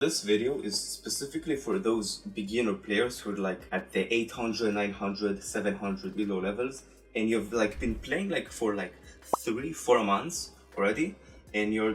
This video is specifically for those beginner players who are like at the 800, 900, 700 below levels, and you've like been playing like for like 3-4 months already, and you're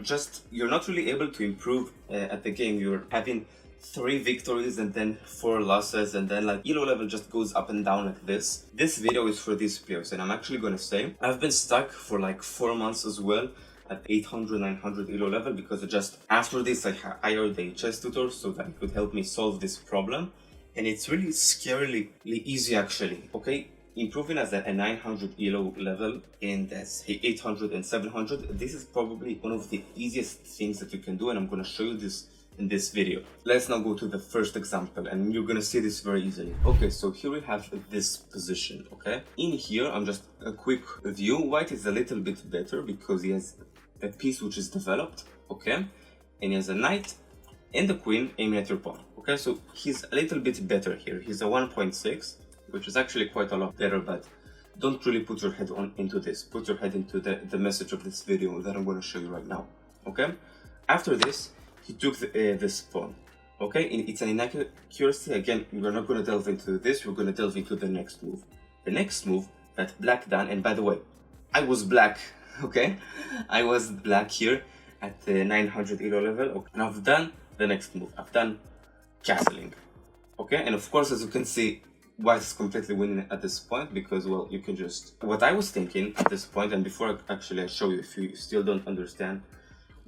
not really able to improve at the game. You're having 3 victories and then 4 losses, and then like elo level just goes up and down like this. This video is for these players, and I'm actually gonna say I've been stuck for like 4 months as well at 800, 900 elo level, because just after this I hired a chess tutor so that it could help me solve this problem, and it's really scarily easy actually. Okay, improving as a 900 elo level in this 800 and 700, this is probably one of the easiest things that you can do, and I'm gonna show you this in this video. Let's now go to the first example, and you're gonna see this very easily. Okay, so here we have this position. Okay, in here I'm just a quick view. White is a little bit better because he has a piece which is developed, okay, and he has a knight and the queen aiming at your pawn. Okay, so he's a little bit better here. He's a 1.6, which is actually quite a lot better, but don't really put your head into this. Put your head into the message of this video that I'm going to show you right now. Okay, after this he took this pawn. Okay, it's an inaccuracy. Again, we're not going to delve into this. We're going to delve into the next move. The next move that black done, and by the way, I was black. Okay, I was black here at the 900 elo level. Okay. And I've done the next move. I've done castling. Okay, and of course, as you can see, white is completely winning at this point because, well, you can just... What I was thinking at this point, and before I show you if you still don't understand,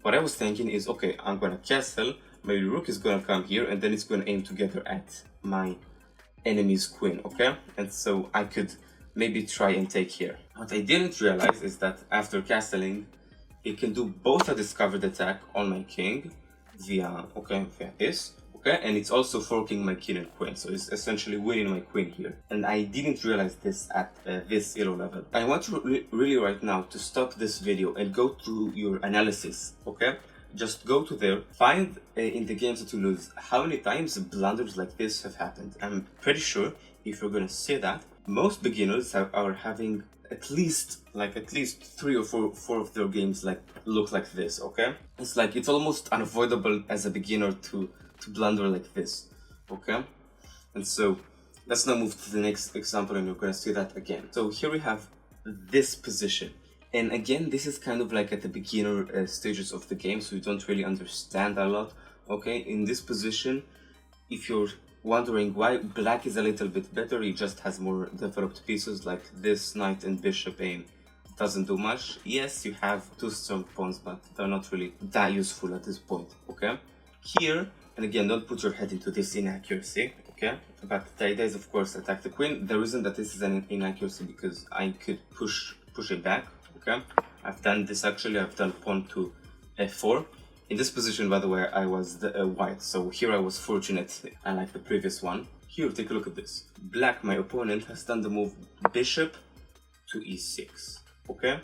what I was thinking is, okay, I'm gonna castle, my rook is gonna come here, and then it's gonna aim together at my enemy's queen, okay? And so I could maybe try and take here. What I didn't realize is that after castling, it can do both a discovered attack on my king via this, okay, and it's also forking my king and queen, so it's essentially winning my queen here. And I didn't realize this at this elo level. I want you really right now to stop this video and go through your analysis, okay? Just go to there, find in the games that you lose how many times blunders like this have happened. I'm pretty sure if you're gonna say that, most beginners are having at least 3 or 4 of their games like look like this. Okay, it's almost unavoidable as a beginner to blunder like this. Okay, and so let's now move to the next example, and you're gonna see that again. So here we have this position, and again this is kind of like at the beginner stages of the game, so you don't really understand a lot. Okay, in this position, if you're wondering why black is a little bit better, he just has more developed pieces like this knight and bishop aim doesn't do much. Yes, you have 2 strong pawns, but they're not really that useful at this point. Okay, here, and again, don't put your head into this inaccuracy. Okay, but the idea is of course attack the queen. The reason that this is an inaccuracy because I could push it back. Okay, I've done this actually. I've done pawn to f4. In this position, by the way, I was white, so here I was fortunate, unlike the previous one. Here, take a look at this. Black, my opponent, has done the move bishop to e6, okay?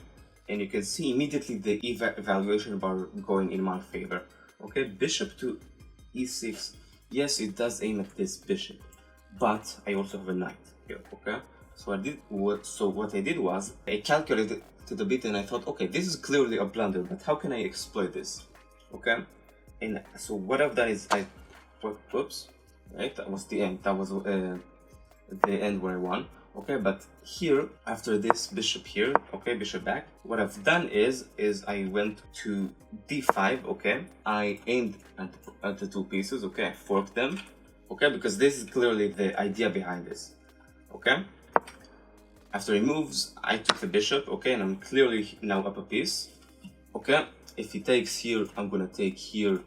And you can see immediately the evaluation bar going in my favor. Okay, bishop to e6, yes, it does aim at this bishop, but I also have a knight here, okay? So what I did was, I calculated a bit and I thought, okay, this is clearly a blunder, but how can I exploit this? Okay, and so what I've done is whoops, right, that was the end, that was the end where I won. Okay, but here after this bishop here, okay, bishop back, what I've done is I went to d5. Okay, I aimed at the 2 pieces. Okay, I forked them. Okay, because this is clearly the idea behind this. Okay, after he moves, I took the bishop. Okay, and I'm clearly now up a piece. Okay, if he takes here, I'm gonna take here,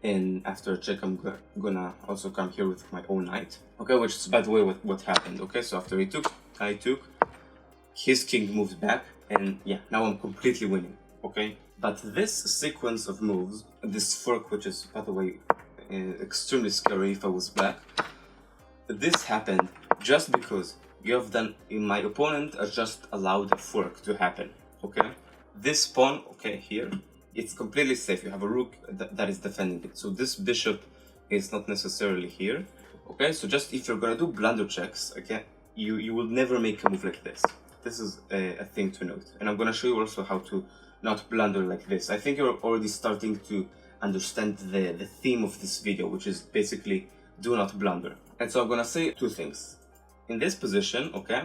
and after a check, I'm gonna also come here with my own knight. Okay, which is, by the way, what happened. Okay, so after he took, I took, his king moves back, and yeah, now I'm completely winning. Okay, but this sequence of moves, this fork, which is, by the way, extremely scary if I was black, this happened just because my opponent has just allowed the fork to happen. Okay, this pawn, okay, here, it's completely safe. You have a rook that is defending it. So this bishop is not necessarily here. Okay, so just if you're gonna do blunder checks, okay, you will never make a move like this. This is a thing to note. And I'm gonna show you also how to not blunder like this. I think you're already starting to understand the theme of this video, which is basically do not blunder. And so I'm gonna say two things. In this position, okay,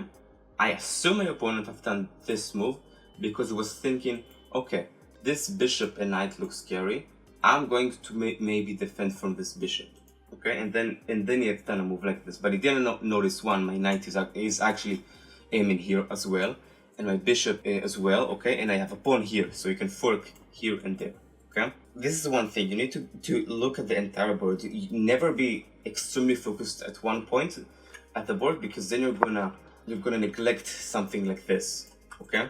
I assume my opponent have done this move because he was thinking, okay, this bishop and knight looks scary. I'm going to maybe defend from this bishop, okay, and then he had done a move like this, but he didn't notice one. My knight is actually aiming here as well, and my bishop as well, okay, and I have a pawn here, so you can fork here and there, okay. This is one thing, you need to look at the entire board. You never be extremely focused at one point at the board, because then you're gonna neglect something like this, okay.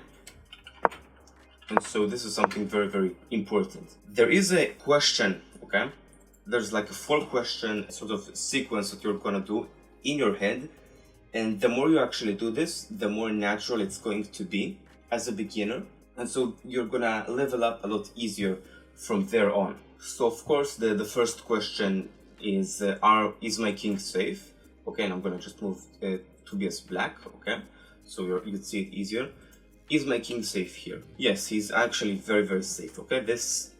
And so this is something very, very important. There is a question, okay? There's like a 4-question sort of sequence that you're gonna do in your head. And the more you actually do this, the more natural it's going to be as a beginner. And so you're gonna level up a lot easier from there on. So of course, the first question is, is my king safe? Okay, and I'm gonna just move to be as black, okay? So you'd see it easier. Is my king safe here? Yes, he's actually very, very safe, okay? This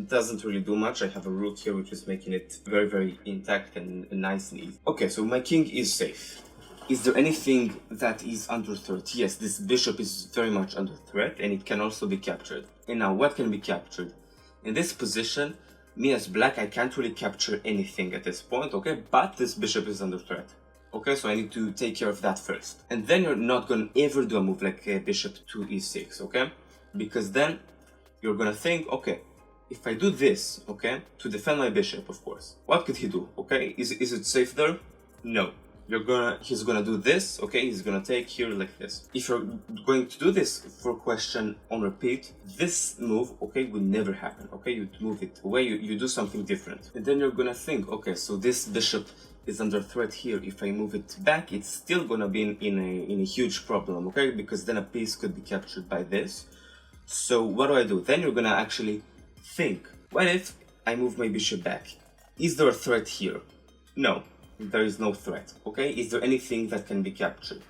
doesn't really do much. I have a rook here, which is making it very, very intact and nice and easy. Okay, so my king is safe. Is there anything that is under threat? Yes, this bishop is very much under threat, and it can also be captured. And now, what can be captured? In this position, me as black, I can't really capture anything at this point, okay? But this bishop is under threat. Okay, so I need to take care of that first. And then you're not going to ever do a move like bishop to e6, okay? Because then you're going to think, okay, if I do this, okay, to defend my bishop, of course, what could he do, okay? Is it safe there? No. He's gonna do this, okay? He's gonna take here like this. If you're going to do this for question on repeat, this move, okay, will never happen, okay? You move it away, you do something different. And then you're gonna think, okay, so this bishop is under threat here. If I move it back, it's still gonna be in a huge problem, okay? Because then a piece could be captured by this. So what do? Then you're gonna actually think, what if I move my bishop back? Is there a threat here? No. There is no threat, okay? Is there anything that can be captured?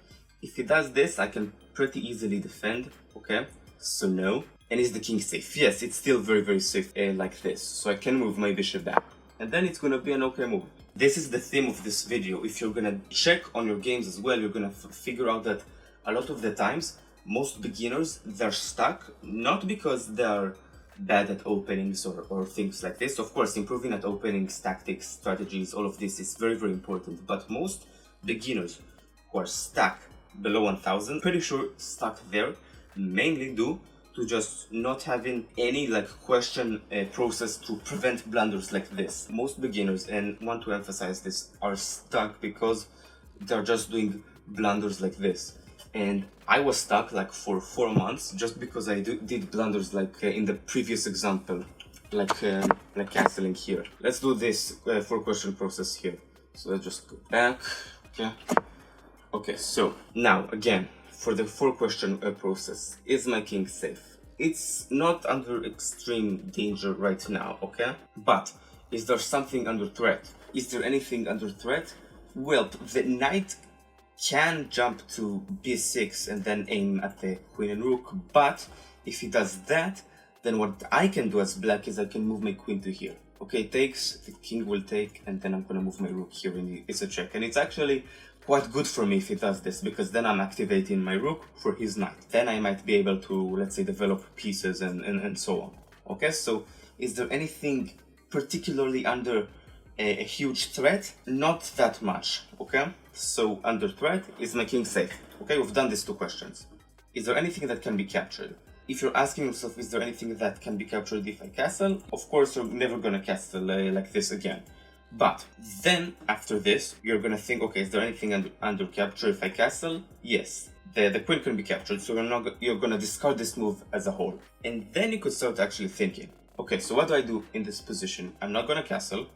If he does this, I can pretty easily defend, okay? So no. And is the king safe? Yes, it's still very, very safe like this. So I can move my bishop back. And then it's gonna be an okay move. This is the theme of this video. If you're gonna check on your games as well, you're gonna figure out that a lot of the times, most beginners, they're stuck, not because they're bad at openings or things like this. Of course, improving at openings, tactics, strategies, all of this is very, very important. But most beginners who are stuck below 1000, pretty sure stuck there, mainly due to just not having any like question process to prevent blunders like this. Most beginners, and want to emphasize this, are stuck because they're just doing blunders like this. And I was stuck like for 4 months just because I did blunders like in the previous example, like castling here. Let's do this 4-question process here. So let's just go back, okay. Okay, so now again, for the 4-question process, is my king safe? It's not under extreme danger right now, okay? But is there something under threat? Is there anything under threat? Well, the knight can jump to b6 and then aim at the queen and rook, but if he does that, then what I can do as black is I can move my queen to here. Okay, takes, the king will take, and then I'm gonna move my rook here, and it's a check. And it's actually quite good for me if he does this, because then I'm activating my rook for his knight. Then I might be able to, let's say, develop pieces and so on. Okay, so is there anything particularly under a huge threat? Not that much, okay? So under threat, is my king safe? Okay, we've done these 2 questions. Is there anything that can be captured? If you're asking yourself, is there anything that can be captured if I castle? Of course, you're never gonna castle like this again. But then, after this, you're gonna think, okay, is there anything under capture if I castle? Yes, the queen can be captured, so you're gonna discard this move as a whole. And then you could start actually thinking, okay, so what do I do in this position? I'm not gonna castle.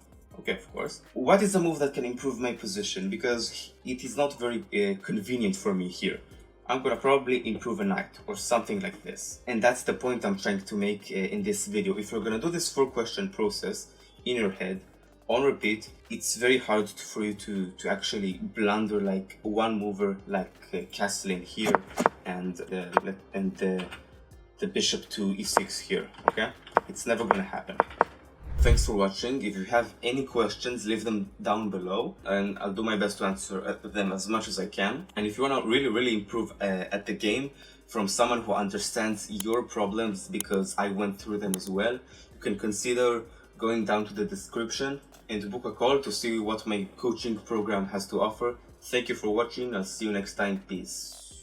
Okay, of course. What is a move that can improve my position? Because it is not very convenient for me here. I'm gonna probably improve a knight or something like this. And that's the point I'm trying to make in this video. If you're gonna do this 4-question process in your head, on repeat, it's very hard for you to actually blunder like one mover, like castling here and the bishop to e6 here, okay? It's never gonna happen. Thanks for watching. If you have any questions, leave them down below and I'll do my best to answer them as much as I can. And if you want to really improve at the game from someone who understands your problems, because I went through them as well, you can consider going down to the description and book a call to see what my coaching program has to offer. Thank you for watching. I'll see you next time. Peace.